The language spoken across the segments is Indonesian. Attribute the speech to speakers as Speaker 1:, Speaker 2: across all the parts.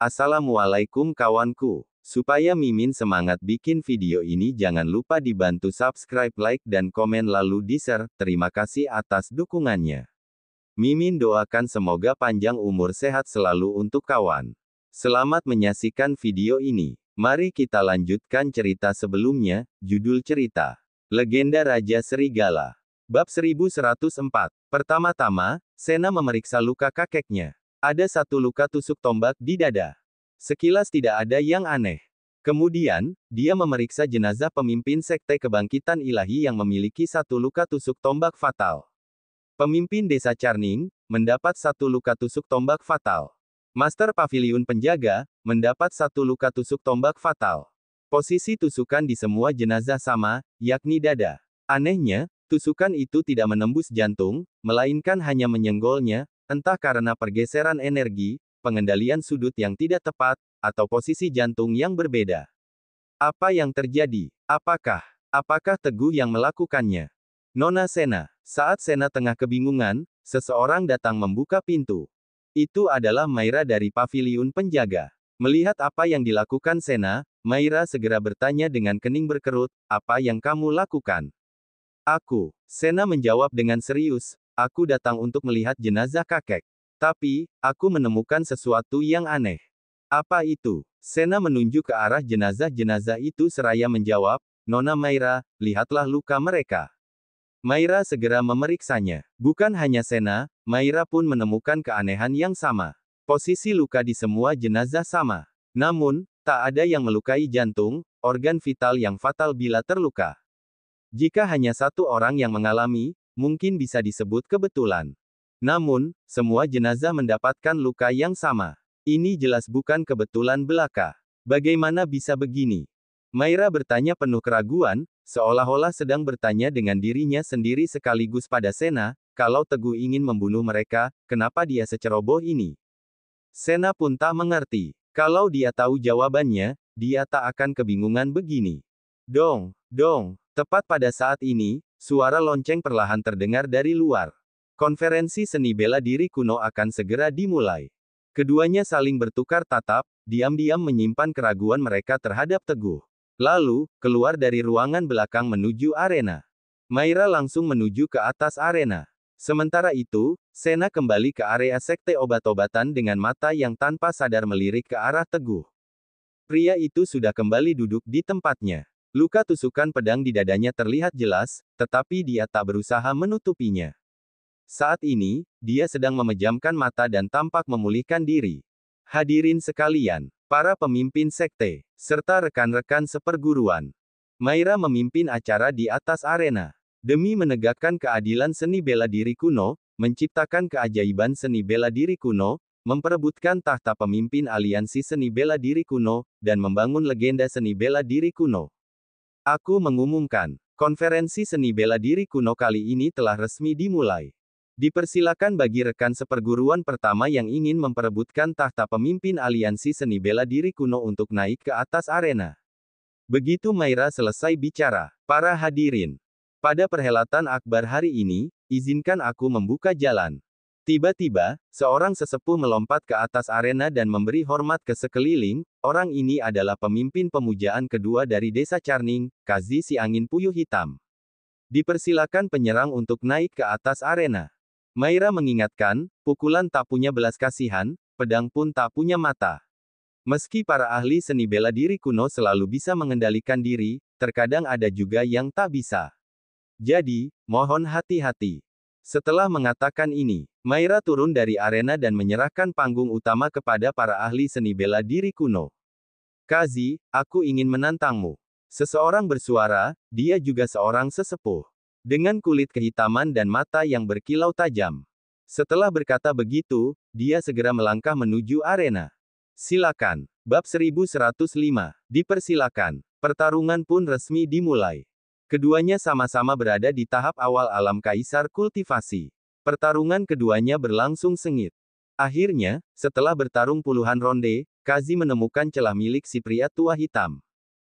Speaker 1: Assalamualaikum kawanku. Supaya Mimin semangat bikin video ini, jangan lupa dibantu subscribe, like, dan komen lalu di-share. Terima kasih atas dukungannya. Mimin doakan semoga panjang umur sehat selalu untuk kawan. Selamat menyaksikan video ini. Mari kita lanjutkan cerita sebelumnya. Judul cerita: Legenda Raja Serigala. Bab 1104. Pertama-tama, Sena memeriksa luka kakeknya. Ada satu luka tusuk tombak di dada. Sekilas tidak ada yang aneh. Kemudian, dia memeriksa jenazah pemimpin Sekte Kebangkitan Ilahi yang memiliki satu luka tusuk tombak fatal. Pemimpin Desa Charning mendapat satu luka tusuk tombak fatal. Master Paviliun Penjaga mendapat satu luka tusuk tombak fatal. Posisi tusukan di semua jenazah sama, yakni dada. Anehnya, tusukan itu tidak menembus jantung, melainkan hanya menyenggolnya, entah karena pergeseran energi, pengendalian sudut yang tidak tepat, atau posisi jantung yang berbeda. Apa yang terjadi? Apakah Teguh yang melakukannya? Nona Sena. Saat Sena tengah kebingungan, seseorang datang membuka pintu. Itu adalah Maira dari Paviliun Penjaga. Melihat apa yang dilakukan Sena, Maira segera bertanya dengan kening berkerut, "Apa yang kamu lakukan?" Sena menjawab dengan serius, "Aku datang untuk melihat jenazah kakek. Tapi, aku menemukan sesuatu yang aneh." "Apa itu?" Sena menunjuk ke arah jenazah-jenazah itu seraya menjawab, "Nona Maira, lihatlah luka mereka." Maira segera memeriksanya. Bukan hanya Sena, Maira pun menemukan keanehan yang sama. Posisi luka di semua jenazah sama. Namun, tak ada yang melukai jantung, organ vital yang fatal bila terluka. Jika hanya satu orang yang mengalami, mungkin bisa disebut kebetulan. Namun, semua jenazah mendapatkan luka yang sama. Ini jelas bukan kebetulan belaka. Bagaimana bisa begini? Maira bertanya penuh keraguan, seolah-olah sedang bertanya dengan dirinya sendiri sekaligus pada Sena, kalau Teguh ingin membunuh mereka, kenapa dia seceroboh ini? Sena pun tak mengerti. Kalau dia tahu jawabannya, dia tak akan kebingungan begini. Dong. Tepat pada saat ini, suara lonceng perlahan terdengar dari luar. Konferensi seni bela diri kuno akan segera dimulai. Keduanya saling bertukar tatap, diam-diam menyimpan keraguan mereka terhadap Teguh. Lalu, keluar dari ruangan belakang menuju arena. Maira langsung menuju ke atas arena. Sementara itu, Sena kembali ke area sekte obat-obatan dengan mata yang tanpa sadar melirik ke arah Teguh. Pria itu sudah kembali duduk di tempatnya. Luka tusukan pedang di dadanya terlihat jelas, tetapi dia tak berusaha menutupinya. Saat ini, dia sedang memejamkan mata dan tampak memulihkan diri. Hadirin sekalian, para pemimpin sekte, serta rekan-rekan seperguruan. Maira memimpin acara di atas arena. Demi menegakkan keadilan seni bela diri kuno, menciptakan keajaiban seni bela diri kuno, memperebutkan tahta pemimpin aliansi seni bela diri kuno, dan membangun legenda seni bela diri kuno. Aku mengumumkan, konferensi seni bela diri kuno kali ini telah resmi dimulai. Dipersilakan bagi rekan seperguruan pertama yang ingin memperebutkan tahta pemimpin aliansi seni bela diri kuno untuk naik ke atas arena. Begitu Maira selesai bicara, para hadirin. Pada perhelatan akbar hari ini, izinkan aku membuka jalan. Tiba-tiba, seorang sesepuh melompat ke atas arena dan memberi hormat ke sekeliling. Orang ini adalah pemimpin pemujaan kedua dari Desa Charning, Kazi Si Angin Puyuh Hitam. Dipersilakan penyerang untuk naik ke atas arena. Maira mengingatkan, pukulan tak punya belas kasihan, pedang pun tak punya mata. Meski para ahli seni bela diri kuno selalu bisa mengendalikan diri, terkadang ada juga yang tak bisa. Jadi, mohon hati-hati. Setelah mengatakan ini, Maira turun dari arena dan menyerahkan panggung utama kepada para ahli seni bela diri kuno. "Kazi, aku ingin menantangmu." Seseorang bersuara, dia juga seorang sesepuh. Dengan kulit kehitaman dan mata yang berkilau tajam. Setelah berkata begitu, dia segera melangkah menuju arena. Silakan. Bab 1105. Dipersilakan. Pertarungan pun resmi dimulai. Keduanya sama-sama berada di tahap awal alam kaisar kultivasi. Pertarungan keduanya berlangsung sengit. Akhirnya, setelah bertarung puluhan ronde, Kazi menemukan celah milik si pria tua hitam.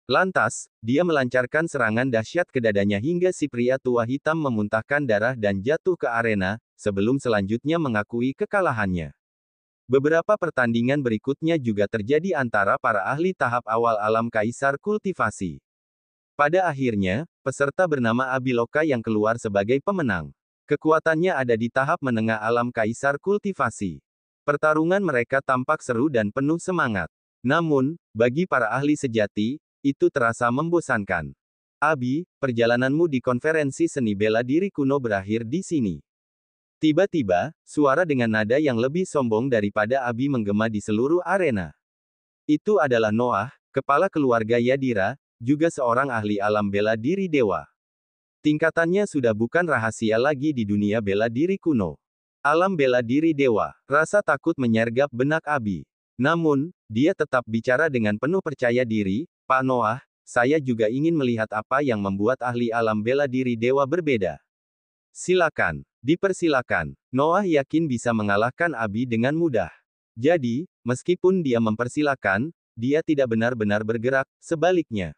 Speaker 1: Lantas, dia melancarkan serangan dahsyat ke dadanya hingga si pria tua hitam memuntahkan darah dan jatuh ke arena, sebelum selanjutnya mengakui kekalahannya. Beberapa pertandingan berikutnya juga terjadi antara para ahli tahap awal alam kaisar kultivasi. Pada akhirnya, peserta bernama Abiloka yang keluar sebagai pemenang. Kekuatannya ada di tahap menengah alam kaisar kultivasi. Pertarungan mereka tampak seru dan penuh semangat. Namun, bagi para ahli sejati, itu terasa membosankan. Abi, perjalananmu di konferensi seni bela diri kuno berakhir di sini. Tiba-tiba, suara dengan nada yang lebih sombong daripada Abi menggema di seluruh arena. Itu adalah Noah, kepala keluarga Yadira, juga seorang ahli alam bela diri dewa. Tingkatannya sudah bukan rahasia lagi di dunia bela diri kuno. Alam bela diri dewa, rasa takut menyergap benak Abi. Namun, dia tetap bicara dengan penuh percaya diri, Pak Noah, saya juga ingin melihat apa yang membuat ahli alam bela diri dewa berbeda. Silakan, dipersilakan. Noah yakin bisa mengalahkan Abi dengan mudah. Jadi, meskipun dia mempersilakan, dia tidak benar-benar bergerak, sebaliknya.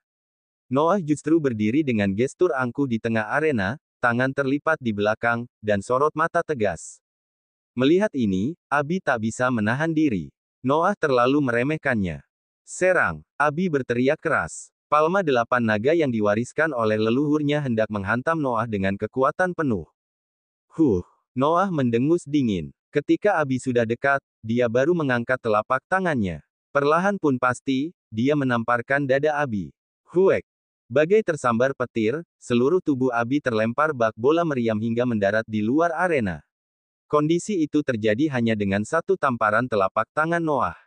Speaker 1: Noah justru berdiri dengan gestur angkuh di tengah arena, tangan terlipat di belakang, dan sorot mata tegas. Melihat ini, Abi tak bisa menahan diri. Noah terlalu meremehkannya. Serang, Abi berteriak keras. Palma 8 naga yang diwariskan oleh leluhurnya hendak menghantam Noah dengan kekuatan penuh. Noah mendengus dingin. Ketika Abi sudah dekat, dia baru mengangkat telapak tangannya. Perlahan pun pasti, dia menamparkan dada Abi. Huek! Bagai tersambar petir, seluruh tubuh Abi terlempar bak bola meriam hingga mendarat di luar arena. Kondisi itu terjadi hanya dengan satu tamparan telapak tangan Noah.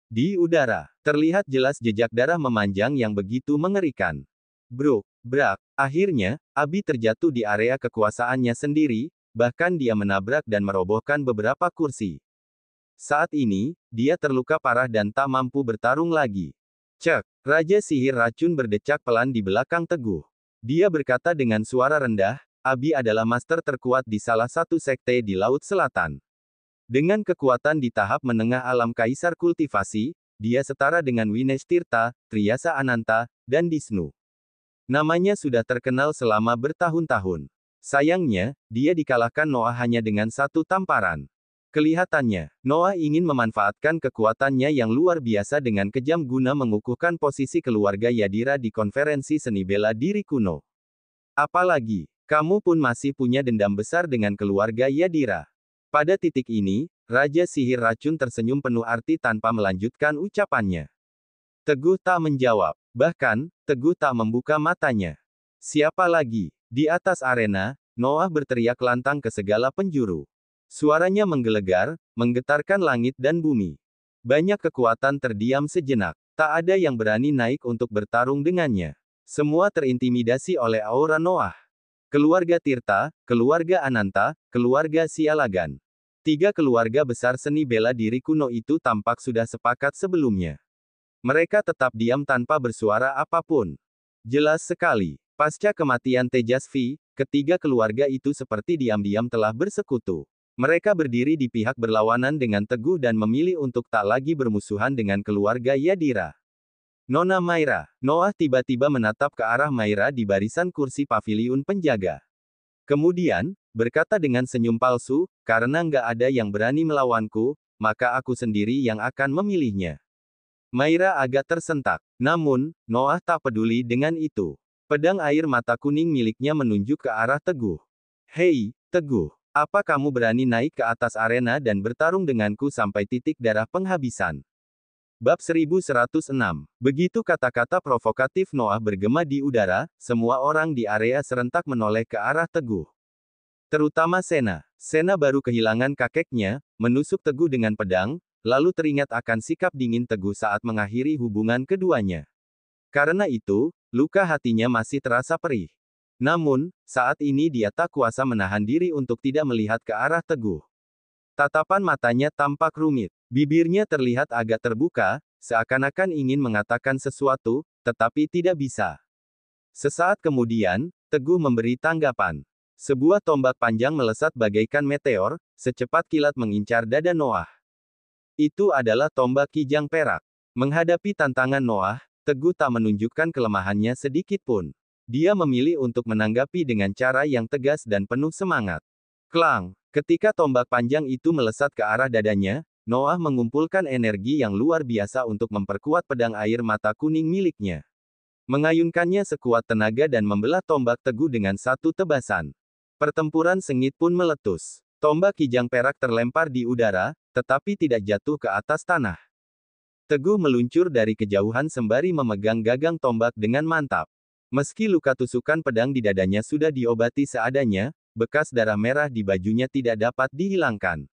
Speaker 1: Di udara, terlihat jelas jejak darah memanjang yang begitu mengerikan. Brak. Akhirnya, Abi terjatuh di area kekuasaannya sendiri, bahkan dia menabrak dan merobohkan beberapa kursi. Saat ini, dia terluka parah dan tak mampu bertarung lagi. Cek, Raja Sihir Racun berdecak pelan di belakang Teguh. Dia berkata dengan suara rendah, Abi adalah master terkuat di salah satu sekte di Laut Selatan. Dengan kekuatan di tahap menengah alam kaisar kultivasi, dia setara dengan Wineshtirta, Triyasa Ananta, dan Disnu. Namanya sudah terkenal selama bertahun-tahun. Sayangnya, dia dikalahkan Noah hanya dengan satu tamparan. Kelihatannya, Noah ingin memanfaatkan kekuatannya yang luar biasa dengan kejam guna mengukuhkan posisi keluarga Yadira di konferensi seni bela diri kuno. Apalagi, kamu pun masih punya dendam besar dengan keluarga Yadira. Pada titik ini, Raja Sihir Racun tersenyum penuh arti tanpa melanjutkan ucapannya. Teguh tak menjawab. Bahkan, Teguh tak membuka matanya. Siapa lagi? Di atas arena, Noah berteriak lantang ke segala penjuru. Suaranya menggelegar, menggetarkan langit dan bumi. Banyak kekuatan terdiam sejenak. Tak ada yang berani naik untuk bertarung dengannya. Semua terintimidasi oleh aura Noah. Keluarga Tirta, keluarga Ananta, keluarga Sialagan. 3 keluarga besar seni bela diri kuno itu tampak sudah sepakat sebelumnya. Mereka tetap diam tanpa bersuara apapun. Jelas sekali, pasca kematian Tejasvi, ketiga keluarga itu seperti diam-diam telah bersekutu. Mereka berdiri di pihak berlawanan dengan teguh dan memilih untuk tak lagi bermusuhan dengan keluarga Yadira. Nona Maira. Noah tiba-tiba menatap ke arah Maira di barisan kursi paviliun penjaga. Kemudian, berkata dengan senyum palsu, karena nggak ada yang berani melawanku, maka aku sendiri yang akan memilihnya. Maira agak tersentak. Namun, Noah tak peduli dengan itu. Pedang air mata kuning miliknya menunjuk ke arah Teguh. Hei, Teguh. Apa kamu berani naik ke atas arena dan bertarung denganku sampai titik darah penghabisan? Bab 1106. Begitu kata-kata provokatif Noah bergema di udara, semua orang di area serentak menoleh ke arah Teguh. Terutama Sena. Sena baru kehilangan kakeknya, menusuk Teguh dengan pedang, lalu teringat akan sikap dingin Teguh saat mengakhiri hubungan keduanya. Karena itu, luka hatinya masih terasa perih. Namun, saat ini dia tak kuasa menahan diri untuk tidak melihat ke arah Teguh. Tatapan matanya tampak rumit. Bibirnya terlihat agak terbuka, seakan-akan ingin mengatakan sesuatu, tetapi tidak bisa. Sesaat kemudian, Teguh memberi tanggapan. Sebuah tombak panjang melesat bagaikan meteor, secepat kilat mengincar dada Noah. Itu adalah tombak kijang perak. Menghadapi tantangan Noah, Teguh tak menunjukkan kelemahannya sedikit pun. Dia memilih untuk menanggapi dengan cara yang tegas dan penuh semangat. Klang! Ketika tombak panjang itu melesat ke arah dadanya, Noah mengumpulkan energi yang luar biasa untuk memperkuat pedang air mata kuning miliknya. Mengayunkannya sekuat tenaga dan membelah tombak Teguh dengan satu tebasan. Pertempuran sengit pun meletus. Tombak kijang perak terlempar di udara, tetapi tidak jatuh ke atas tanah. Teguh meluncur dari kejauhan sembari memegang gagang tombak dengan mantap. Meski luka tusukan pedang di dadanya sudah diobati seadanya, bekas darah merah di bajunya tidak dapat dihilangkan.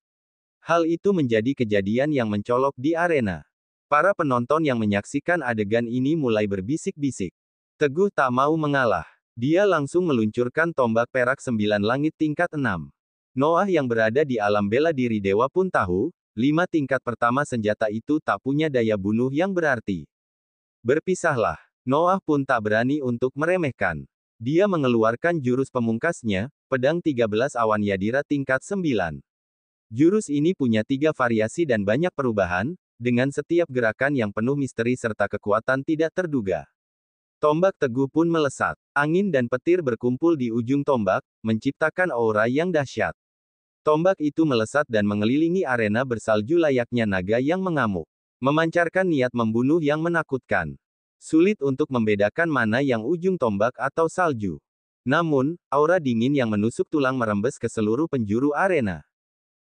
Speaker 1: Hal itu menjadi kejadian yang mencolok di arena. Para penonton yang menyaksikan adegan ini mulai berbisik-bisik. Teguh tak mau mengalah. Dia langsung meluncurkan tombak perak 9 langit tingkat 6. Noah yang berada di alam bela diri dewa pun tahu, 5 tingkat pertama senjata itu tak punya daya bunuh yang berarti. Berpisahlah. Noah pun tak berani untuk meremehkan. Dia mengeluarkan jurus pemungkasnya, pedang 13 awan Yadira tingkat 9. Jurus ini punya 3 variasi dan banyak perubahan, dengan setiap gerakan yang penuh misteri serta kekuatan tidak terduga. Tombak Teguh pun melesat. Angin dan petir berkumpul di ujung tombak, menciptakan aura yang dahsyat. Tombak itu melesat dan mengelilingi arena bersalju layaknya naga yang mengamuk. Memancarkan niat membunuh yang menakutkan. Sulit untuk membedakan mana yang ujung tombak atau salju. Namun, aura dingin yang menusuk tulang merembes ke seluruh penjuru arena.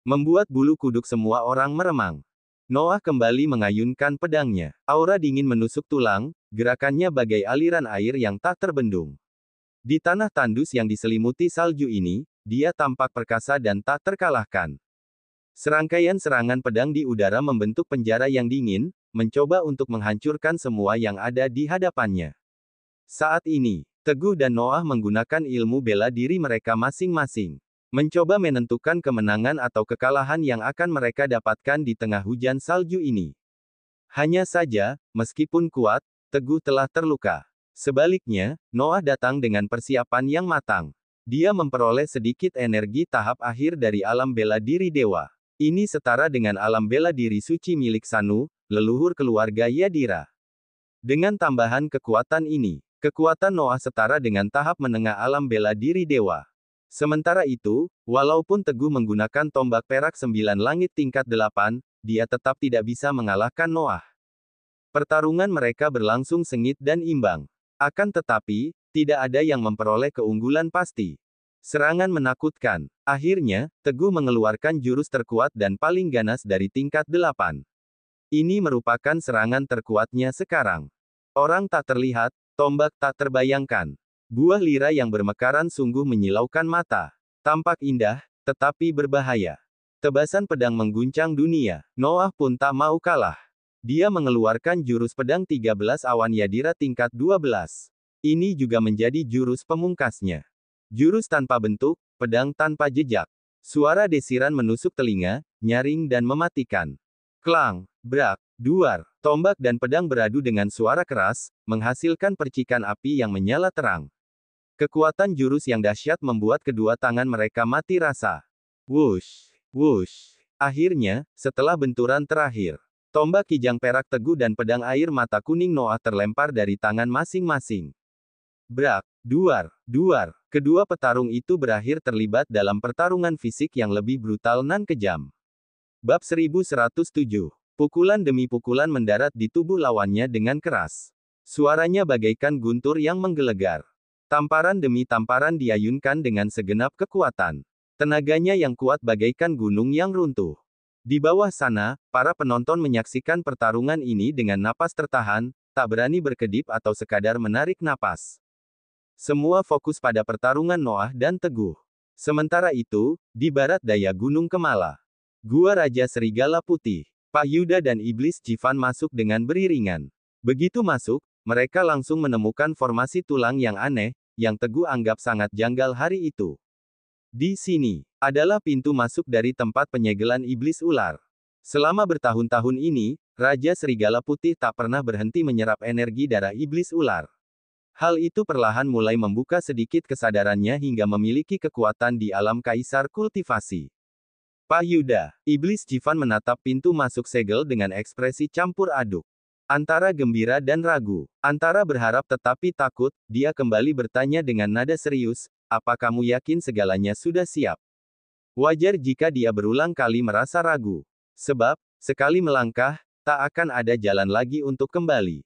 Speaker 1: Membuat bulu kuduk semua orang meremang. Noah kembali mengayunkan pedangnya. Aura dingin menusuk tulang, gerakannya bagai aliran air yang tak terbendung. Di tanah tandus yang diselimuti salju ini, dia tampak perkasa dan tak terkalahkan. Serangkaian serangan pedang di udara membentuk penjara yang dingin, mencoba untuk menghancurkan semua yang ada di hadapannya. Saat ini, Teguh dan Noah menggunakan ilmu bela diri mereka masing-masing. Mencoba menentukan kemenangan atau kekalahan yang akan mereka dapatkan di tengah hujan salju ini. Hanya saja, meskipun kuat, Teguh telah terluka. Sebaliknya, Noah datang dengan persiapan yang matang. Dia memperoleh sedikit energi tahap akhir dari alam bela diri dewa. Ini setara dengan alam bela diri suci milik Sanu, leluhur keluarga Yadira. Dengan tambahan kekuatan ini, kekuatan Noah setara dengan tahap menengah alam bela diri dewa. Sementara itu, walaupun Teguh menggunakan tombak perak 9 langit tingkat 8, dia tetap tidak bisa mengalahkan Noah. Pertarungan mereka berlangsung sengit dan imbang. Akan tetapi, tidak ada yang memperoleh keunggulan pasti. Serangan menakutkan. Akhirnya, Teguh mengeluarkan jurus terkuat dan paling ganas dari tingkat 8. Ini merupakan serangan terkuatnya sekarang. Orang tak terlihat, tombak tak terbayangkan. Buah lira yang bermekaran sungguh menyilaukan mata. Tampak indah, tetapi berbahaya. Tebasan pedang mengguncang dunia. Noah pun tak mau kalah. Dia mengeluarkan jurus pedang 13 awan Yadira tingkat 12. Ini juga menjadi jurus pemungkasnya. Jurus tanpa bentuk, pedang tanpa jejak. Suara desiran menusuk telinga, nyaring dan mematikan. Klang, brak, duar, tombak dan pedang beradu dengan suara keras, menghasilkan percikan api yang menyala terang. Kekuatan jurus yang dahsyat membuat kedua tangan mereka mati rasa. Wush, wush. Akhirnya, setelah benturan terakhir, tombak kijang perak Teguh dan pedang air mata kuning Noah terlempar dari tangan masing-masing. Brak, duar, duar. Kedua petarung itu berakhir terlibat dalam pertarungan fisik yang lebih brutal dan kejam. Bab 1107. Pukulan demi pukulan mendarat di tubuh lawannya dengan keras. Suaranya bagaikan guntur yang menggelegar. Tamparan demi tamparan diayunkan dengan segenap kekuatan. Tenaganya yang kuat bagaikan gunung yang runtuh. Di bawah sana, para penonton menyaksikan pertarungan ini dengan napas tertahan, tak berani berkedip atau sekadar menarik napas. Semua fokus pada pertarungan Noah dan Teguh. Sementara itu, di barat daya Gunung Kemala, Gua Raja Serigala Putih, Pak Yuda dan Iblis Jivan masuk dengan beriringan. Begitu masuk, mereka langsung menemukan formasi tulang yang aneh, yang Teguh anggap sangat janggal hari itu. Di sini, adalah pintu masuk dari tempat penyegelan iblis ular. Selama bertahun-tahun ini, Raja Serigala Putih tak pernah berhenti menyerap energi darah iblis ular. Hal itu perlahan mulai membuka sedikit kesadarannya hingga memiliki kekuatan di alam kaisar kultivasi. Pak Yuda, Iblis Jivan menatap pintu masuk segel dengan ekspresi campur aduk. Antara gembira dan ragu, antara berharap tetapi takut, dia kembali bertanya dengan nada serius, "Apa kamu yakin segalanya sudah siap?" Wajar jika dia berulang kali merasa ragu. Sebab, Sekali melangkah, tak akan ada jalan lagi untuk kembali.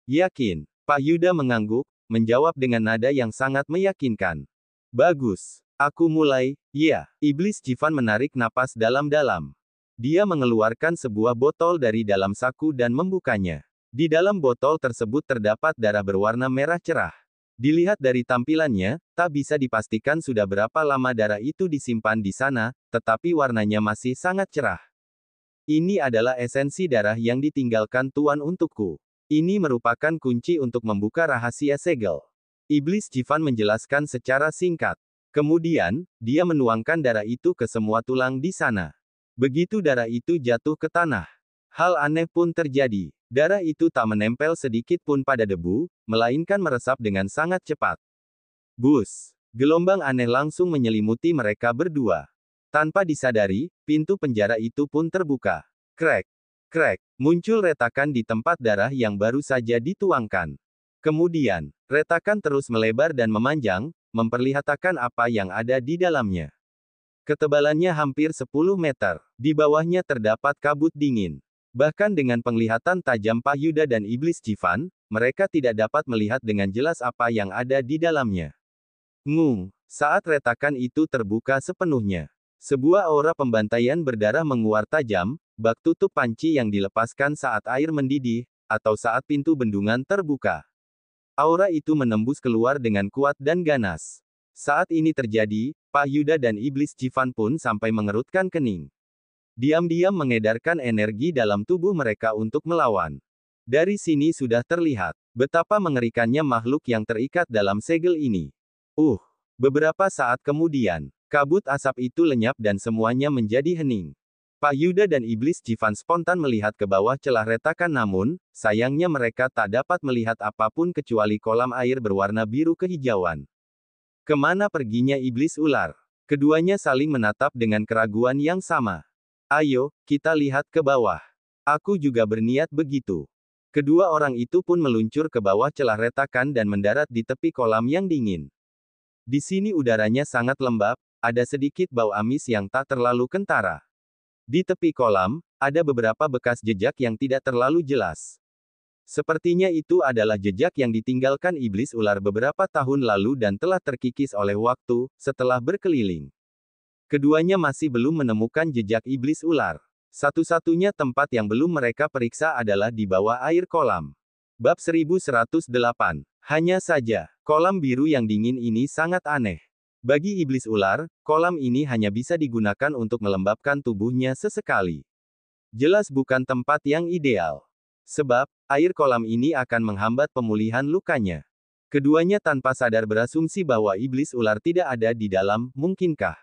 Speaker 1: Yakin? Pak Yuda mengangguk, menjawab dengan nada yang sangat meyakinkan. Bagus. Aku mulai, ya. Iblis Jivan menarik napas dalam-dalam. Dia mengeluarkan sebuah botol dari dalam saku dan membukanya. Di dalam botol tersebut terdapat darah berwarna merah cerah. Dilihat dari tampilannya, tak bisa dipastikan sudah berapa lama darah itu disimpan di sana, tetapi warnanya masih sangat cerah. Ini adalah esensi darah yang ditinggalkan Tuan untukku. Ini merupakan kunci untuk membuka rahasia segel. Iblis Jivan menjelaskan secara singkat. Kemudian, dia menuangkan darah itu ke semua tulang di sana. Begitu darah itu jatuh ke tanah, hal aneh pun terjadi. Darah itu tak menempel sedikit pun pada debu, melainkan meresap dengan sangat cepat. Bus! Gelombang aneh langsung menyelimuti mereka berdua. Tanpa disadari, pintu penjara itu pun terbuka. Krek! Krek! Muncul retakan di tempat darah yang baru saja dituangkan. Kemudian, retakan terus melebar dan memanjang, memperlihatkan apa yang ada di dalamnya. Ketebalannya hampir 10 meter. Di bawahnya terdapat kabut dingin. Bahkan dengan penglihatan tajam Pak Yuda dan Iblis Jivan, mereka tidak dapat melihat dengan jelas apa yang ada di dalamnya. Ngung! Saat retakan itu terbuka sepenuhnya, sebuah aura pembantaian berdarah menguar tajam, bak tutup panci yang dilepaskan saat air mendidih, atau saat pintu bendungan terbuka. Aura itu menembus keluar dengan kuat dan ganas. Saat ini terjadi, Pak Yuda dan Iblis Jivan pun sampai mengerutkan kening. Diam-diam mengedarkan energi dalam tubuh mereka untuk melawan. Dari sini sudah terlihat betapa mengerikannya makhluk yang terikat dalam segel ini. Beberapa saat kemudian, kabut asap itu lenyap dan semuanya menjadi hening. Pak Yuda dan Iblis Jivan spontan melihat ke bawah celah retakan namun, sayangnya mereka tak dapat melihat apapun kecuali kolam air berwarna biru kehijauan. Kemana perginya iblis ular? Keduanya saling menatap dengan keraguan yang sama. Ayo, kita lihat ke bawah. Aku juga berniat begitu. Kedua orang itu pun meluncur ke bawah celah retakan dan mendarat di tepi kolam yang dingin. Di sini udaranya sangat lembab, ada sedikit bau amis yang tak terlalu kentara. Di tepi kolam, ada beberapa bekas jejak yang tidak terlalu jelas. Sepertinya itu adalah jejak yang ditinggalkan iblis ular beberapa tahun lalu dan telah terkikis oleh waktu, setelah berkeliling. Keduanya masih belum menemukan jejak iblis ular. Satu-satunya tempat yang belum mereka periksa adalah di bawah air kolam. Bab 1108. Hanya saja, kolam biru yang dingin ini sangat aneh. Bagi iblis ular, kolam ini hanya bisa digunakan untuk melembabkan tubuhnya sesekali. Jelas bukan tempat yang ideal. Sebab, air kolam ini akan menghambat pemulihan lukanya. Keduanya tanpa sadar berasumsi bahwa iblis ular tidak ada di dalam, mungkinkah?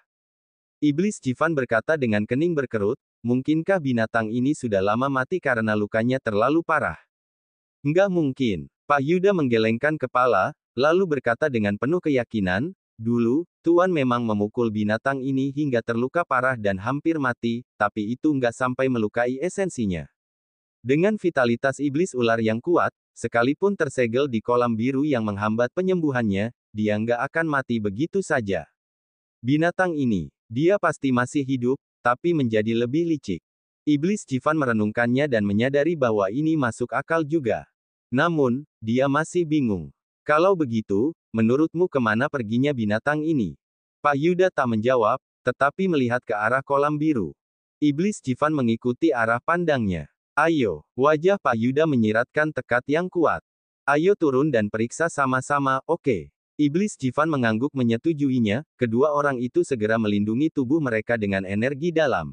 Speaker 1: Iblis Jivan berkata dengan kening berkerut, mungkinkah binatang ini sudah lama mati karena lukanya terlalu parah? Enggak mungkin. Pak Yuda menggelengkan kepala, lalu berkata dengan penuh keyakinan, dulu, Tuan memang memukul binatang ini hingga terluka parah dan hampir mati, tapi itu nggak sampai melukai esensinya. Dengan vitalitas iblis ular yang kuat, sekalipun tersegel di kolam biru yang menghambat penyembuhannya, dia nggak akan mati begitu saja. Binatang ini, dia pasti masih hidup, tapi menjadi lebih licik. Iblis Jivan merenungkannya dan menyadari bahwa ini masuk akal juga. Namun, dia masih bingung. Kalau begitu, menurutmu kemana perginya binatang ini? Pak Yuda tak menjawab, tetapi melihat ke arah kolam biru. Iblis Jivan mengikuti arah pandangnya. Ayo, wajah Pak Yuda menyiratkan tekad yang kuat. Ayo turun dan periksa sama-sama, oke. Iblis Jivan mengangguk menyetujuinya, kedua orang itu segera melindungi tubuh mereka dengan energi dalam.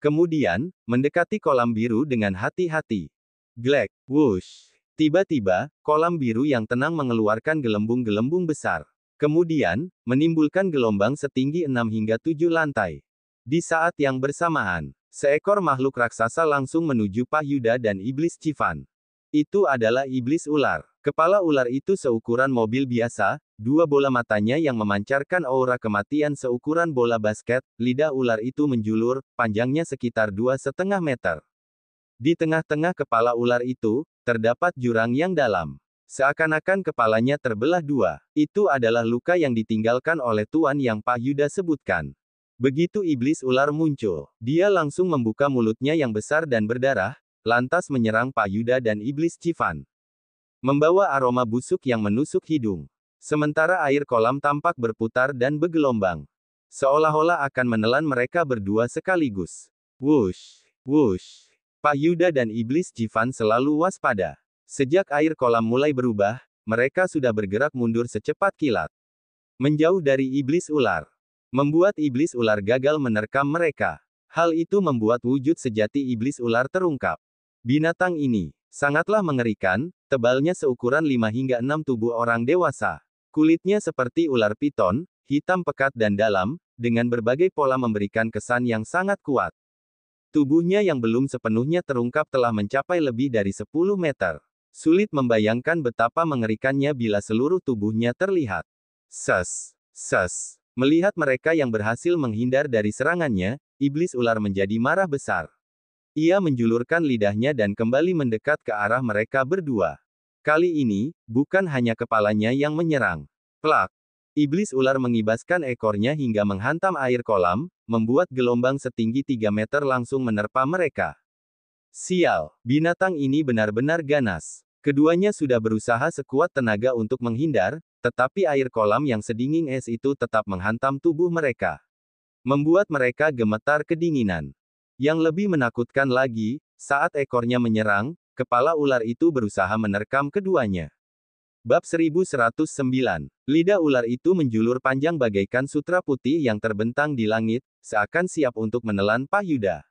Speaker 1: Kemudian, mendekati kolam biru dengan hati-hati. Glek, wush. Tiba-tiba, kolam biru yang tenang mengeluarkan gelembung-gelembung besar. Kemudian, menimbulkan gelombang setinggi 6 hingga 7 lantai. Di saat yang bersamaan, seekor makhluk raksasa langsung menuju Pak Yuda dan Iblis Jivan. Itu adalah iblis ular. Kepala ular itu seukuran mobil biasa, dua bola matanya yang memancarkan aura kematian seukuran bola basket, lidah ular itu menjulur, panjangnya sekitar 2,5 meter. Di tengah-tengah kepala ular itu, terdapat jurang yang dalam. Seakan-akan kepalanya terbelah dua. Itu adalah luka yang ditinggalkan oleh Tuan yang Pak Yuda sebutkan. Begitu iblis ular muncul, dia langsung membuka mulutnya yang besar dan berdarah, lantas menyerang Pak Yuda dan iblis Jivan. Membawa aroma busuk yang menusuk hidung. Sementara air kolam tampak berputar dan bergelombang. Seolah-olah akan menelan mereka berdua sekaligus. Wush, wush. Pak Yuda dan iblis Jivan selalu waspada. Sejak air kolam mulai berubah, mereka sudah bergerak mundur secepat kilat. Menjauh dari iblis ular. Membuat iblis ular gagal menerkam mereka. Hal itu membuat wujud sejati iblis ular terungkap. Binatang ini sangatlah mengerikan, tebalnya seukuran 5 hingga 6 tubuh orang dewasa. Kulitnya seperti ular piton, hitam pekat dan dalam, dengan berbagai pola memberikan kesan yang sangat kuat. Tubuhnya yang belum sepenuhnya terungkap telah mencapai lebih dari 10 meter. Sulit membayangkan betapa mengerikannya bila seluruh tubuhnya terlihat. Ses, ses. Melihat mereka yang berhasil menghindar dari serangannya, iblis ular menjadi marah besar. Ia menjulurkan lidahnya dan kembali mendekat ke arah mereka berdua. Kali ini, bukan hanya kepalanya yang menyerang. Plak! Iblis ular mengibaskan ekornya hingga menghantam air kolam, membuat gelombang setinggi 3 meter langsung menerpa mereka. Sial, binatang ini benar-benar ganas. Keduanya sudah berusaha sekuat tenaga untuk menghindar, tetapi air kolam yang sedingin es itu tetap menghantam tubuh mereka. Membuat mereka gemetar kedinginan. Yang lebih menakutkan lagi, saat ekornya menyerang, kepala ular itu berusaha menerkam keduanya. Bab 1109. Lidah ular itu menjulur panjang bagaikan sutra putih yang terbentang di langit, seakan siap untuk menelan Pak Yuda.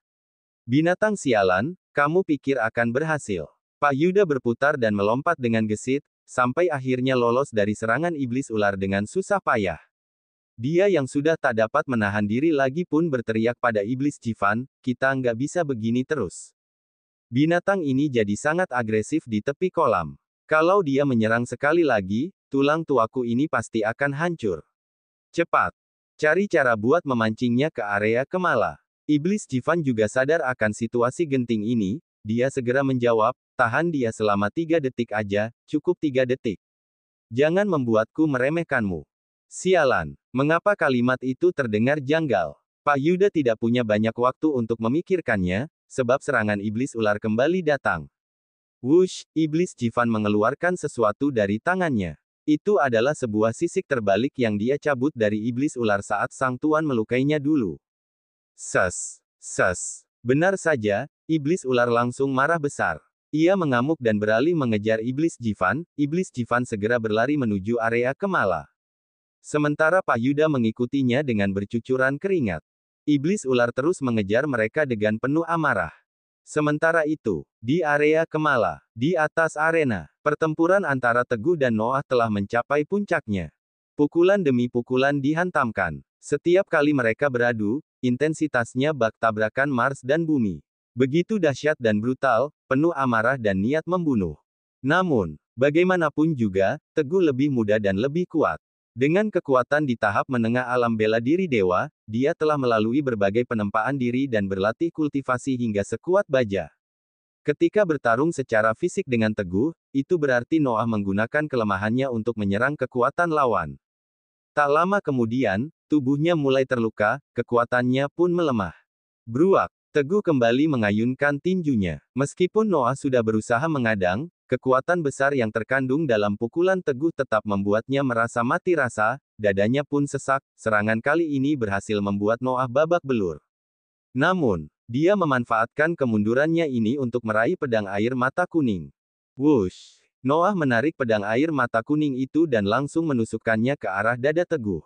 Speaker 1: Binatang sialan, kamu pikir akan berhasil. Pak Yuda berputar dan melompat dengan gesit, sampai akhirnya lolos dari serangan iblis ular dengan susah payah. Dia yang sudah tak dapat menahan diri lagi pun berteriak pada iblis Jivan, kita nggak bisa begini terus. Binatang ini jadi sangat agresif di tepi kolam. Kalau dia menyerang sekali lagi, tulang tuaku ini pasti akan hancur. Cepat. Cari cara buat memancingnya ke area Kemala. Iblis Jivan juga sadar akan situasi genting ini, dia segera menjawab, tahan dia selama 3 detik aja, cukup 3 detik. Jangan membuatku meremehkanmu. Sialan, mengapa kalimat itu terdengar janggal? Pak Yuda tidak punya banyak waktu untuk memikirkannya, sebab serangan iblis ular kembali datang. Wush, iblis Jivan mengeluarkan sesuatu dari tangannya. Itu adalah sebuah sisik terbalik yang dia cabut dari iblis ular saat sang tuan melukainya dulu. Ses, ses. Benar saja, iblis ular langsung marah besar. Ia mengamuk dan beralih mengejar iblis Jivan segera berlari menuju area Kemala. Sementara Pak Yuda mengikutinya dengan bercucuran keringat. Iblis ular terus mengejar mereka dengan penuh amarah. Sementara itu, di area Kemala, di atas arena, pertempuran antara Teguh dan Noah telah mencapai puncaknya. Pukulan demi pukulan dihantamkan. Setiap kali mereka beradu, intensitasnya bak tabrakan Mars dan bumi. Begitu dahsyat dan brutal, penuh amarah dan niat membunuh. Namun, bagaimanapun juga, Teguh lebih muda dan lebih kuat. Dengan kekuatan di tahap menengah alam bela diri dewa, dia telah melalui berbagai penempaan diri dan berlatih kultivasi hingga sekuat baja. Ketika bertarung secara fisik dengan Teguh, itu berarti Noah menggunakan kelemahannya untuk menyerang kekuatan lawan. Tak lama kemudian, tubuhnya mulai terluka, kekuatannya pun melemah. Bruak, Teguh kembali mengayunkan tinjunya. Meskipun Noah sudah berusaha mengadang, kekuatan besar yang terkandung dalam pukulan Teguh tetap membuatnya merasa mati rasa, dadanya pun sesak, serangan kali ini berhasil membuat Noah babak belur. Namun, dia memanfaatkan kemundurannya ini untuk meraih pedang air mata kuning. Wush! Noah menarik pedang air mata kuning itu dan langsung menusukkannya ke arah dada Teguh.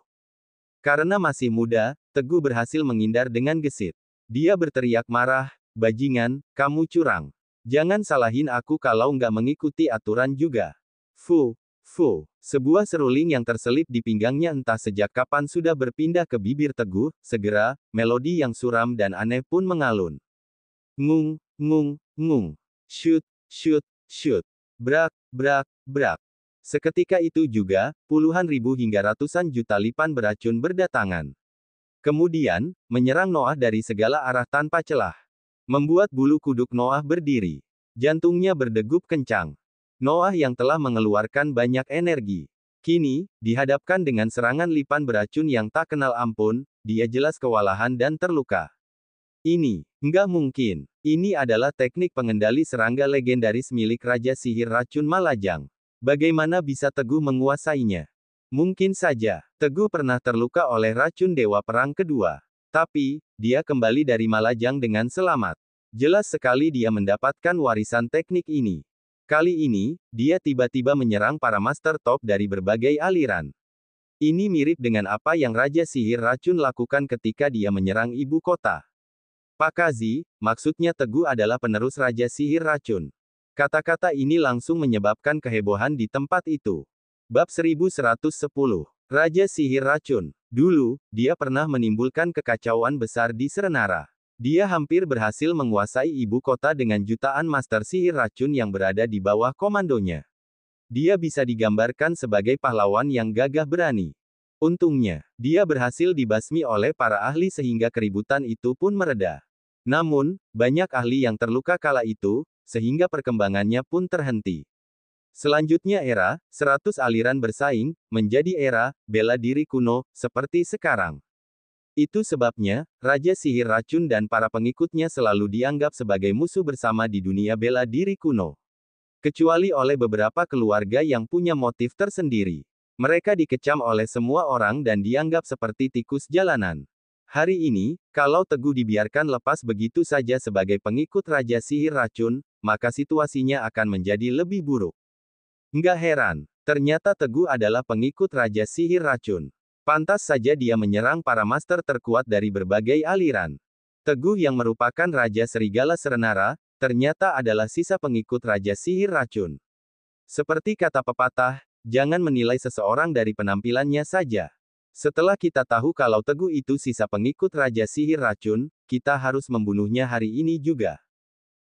Speaker 1: Karena masih muda, Teguh berhasil menghindar dengan gesit. Dia berteriak marah, bajingan, kamu curang. Jangan salahin aku kalau nggak mengikuti aturan juga. Fu, fu. Sebuah seruling yang terselip di pinggangnya entah sejak kapan sudah berpindah ke bibir Teguh, segera, melodi yang suram dan aneh pun mengalun. Ngung, ngung, ngung. Shoot, shoot, shoot. Brak, brak, brak. Seketika itu juga, puluhan ribu hingga ratusan juta lipan beracun berdatangan. Kemudian, menyerang Noah dari segala arah tanpa celah. Membuat bulu kuduk Noah berdiri. Jantungnya berdegup kencang. Noah yang telah mengeluarkan banyak energi. Kini, dihadapkan dengan serangan lipan beracun yang tak kenal ampun, dia jelas kewalahan dan terluka. Ini, nggak mungkin. Ini adalah teknik pengendali serangga legendaris milik Raja Sihir Racun Malajang. Bagaimana bisa Teguh menguasainya? Mungkin saja, Teguh pernah terluka oleh racun Dewa Perang Kedua. Tapi, dia kembali dari Malajang dengan selamat. Jelas sekali dia mendapatkan warisan teknik ini. Kali ini, dia tiba-tiba menyerang para master top dari berbagai aliran. Ini mirip dengan apa yang Raja Sihir Racun lakukan ketika dia menyerang ibu kota. Pak Kazi, maksudnya Teguh adalah penerus Raja Sihir Racun. Kata-kata ini langsung menyebabkan kehebohan di tempat itu. Bab 1110. Raja Sihir Racun. Dulu, dia pernah menimbulkan kekacauan besar di Serenara. Dia hampir berhasil menguasai ibu kota dengan jutaan master sihir racun yang berada di bawah komandonya. Dia bisa digambarkan sebagai pahlawan yang gagah berani. Untungnya, dia berhasil dibasmi oleh para ahli sehingga keributan itu pun mereda. Namun, banyak ahli yang terluka kala itu, sehingga perkembangannya pun terhenti. Selanjutnya era 100 aliran bersaing, menjadi era bela diri kuno, seperti sekarang. Itu sebabnya, Raja Sihir Racun dan para pengikutnya selalu dianggap sebagai musuh bersama di dunia bela diri kuno. Kecuali oleh beberapa keluarga yang punya motif tersendiri. Mereka dikecam oleh semua orang dan dianggap seperti tikus jalanan. Hari ini, kalau Teguh dibiarkan lepas begitu saja sebagai pengikut Raja Sihir Racun, maka situasinya akan menjadi lebih buruk. Nggak heran, ternyata Teguh adalah pengikut Raja Sihir Racun. Pantas saja dia menyerang para master terkuat dari berbagai aliran. Teguh yang merupakan Raja Serigala Serenara, ternyata adalah sisa pengikut Raja Sihir Racun. Seperti kata pepatah, jangan menilai seseorang dari penampilannya saja. Setelah kita tahu kalau Teguh itu sisa pengikut Raja Sihir Racun, kita harus membunuhnya hari ini juga.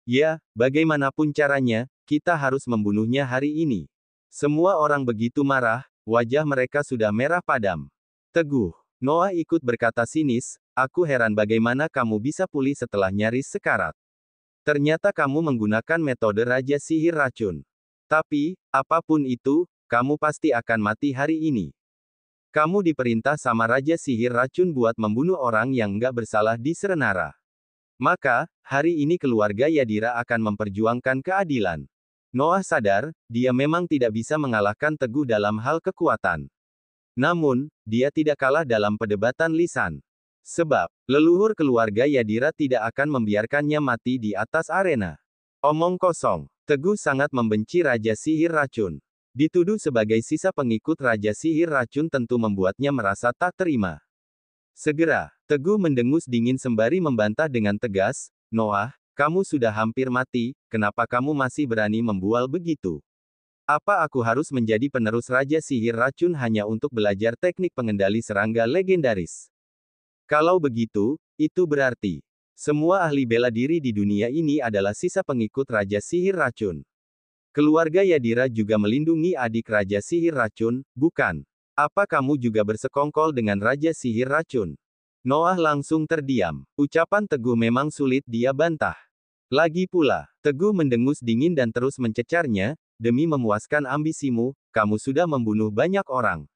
Speaker 1: Ya, bagaimanapun caranya, kita harus membunuhnya hari ini. Semua orang begitu marah, wajah mereka sudah merah padam. Teguh. Noah ikut berkata sinis, aku heran bagaimana kamu bisa pulih setelah nyaris sekarat. Ternyata kamu menggunakan metode Raja Sihir Racun. Tapi, apapun itu, kamu pasti akan mati hari ini. Kamu diperintah sama Raja Sihir Racun buat membunuh orang yang nggak bersalah di Serenara. Maka, hari ini keluarga Yadira akan memperjuangkan keadilan. Noah sadar, dia memang tidak bisa mengalahkan Teguh dalam hal kekuatan. Namun, dia tidak kalah dalam perdebatan lisan. Sebab, leluhur keluarga Yadira tidak akan membiarkannya mati di atas arena. Omong kosong. Teguh sangat membenci Raja Sihir Racun. Dituduh sebagai sisa pengikut Raja Sihir Racun tentu membuatnya merasa tak terima. Segera, Teguh mendengus dingin sembari membantah dengan tegas, Noah, kamu sudah hampir mati, kenapa kamu masih berani membual begitu? Apa aku harus menjadi penerus Raja Sihir Racun hanya untuk belajar teknik pengendali serangga legendaris? Kalau begitu, itu berarti semua ahli bela diri di dunia ini adalah sisa pengikut Raja Sihir Racun. Keluarga Yadira juga melindungi adik Raja Sihir Racun, bukan? Apa kamu juga bersekongkol dengan Raja Sihir Racun? Noah langsung terdiam. Ucapan Teguh memang sulit dia bantah. Lagi pula, Teguh mendengus dingin dan terus mencecarnya, demi memuaskan ambisimu, kamu sudah membunuh banyak orang.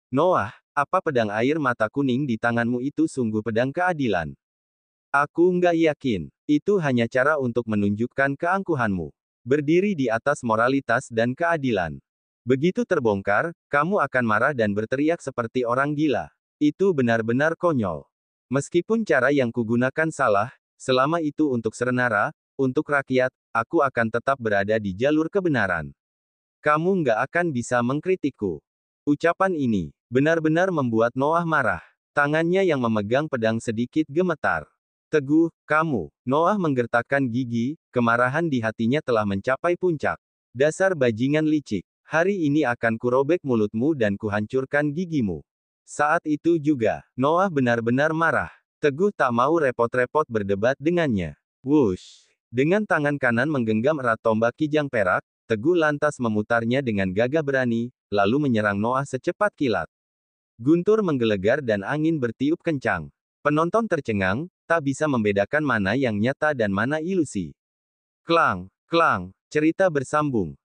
Speaker 1: Noah, apa pedang air mata kuning di tanganmu itu sungguh pedang keadilan? Aku nggak yakin. Itu hanya cara untuk menunjukkan keangkuhanmu. Berdiri di atas moralitas dan keadilan. Begitu terbongkar, kamu akan marah dan berteriak seperti orang gila. Itu benar-benar konyol. Meskipun cara yang kugunakan salah, selama itu untuk Serenara, untuk rakyat, aku akan tetap berada di jalur kebenaran. Kamu nggak akan bisa mengkritikku. Ucapan ini benar-benar membuat Noah marah. Tangannya yang memegang pedang sedikit gemetar. Teguh, kamu. Noah menggertakkan gigi, kemarahan di hatinya telah mencapai puncak. Dasar bajingan licik. Hari ini akan kurobek mulutmu dan kuhancurkan gigimu. Saat itu juga, Noah benar-benar marah. Teguh tak mau repot-repot berdebat dengannya. Wush. Dengan tangan kanan menggenggam erat tombak kijang perak, Teguh lantas memutarnya dengan gagah berani, lalu menyerang Noah secepat kilat. Guntur menggelegar dan angin bertiup kencang. Penonton tercengang, tak bisa membedakan mana yang nyata dan mana ilusi. Klang, klang, cerita bersambung.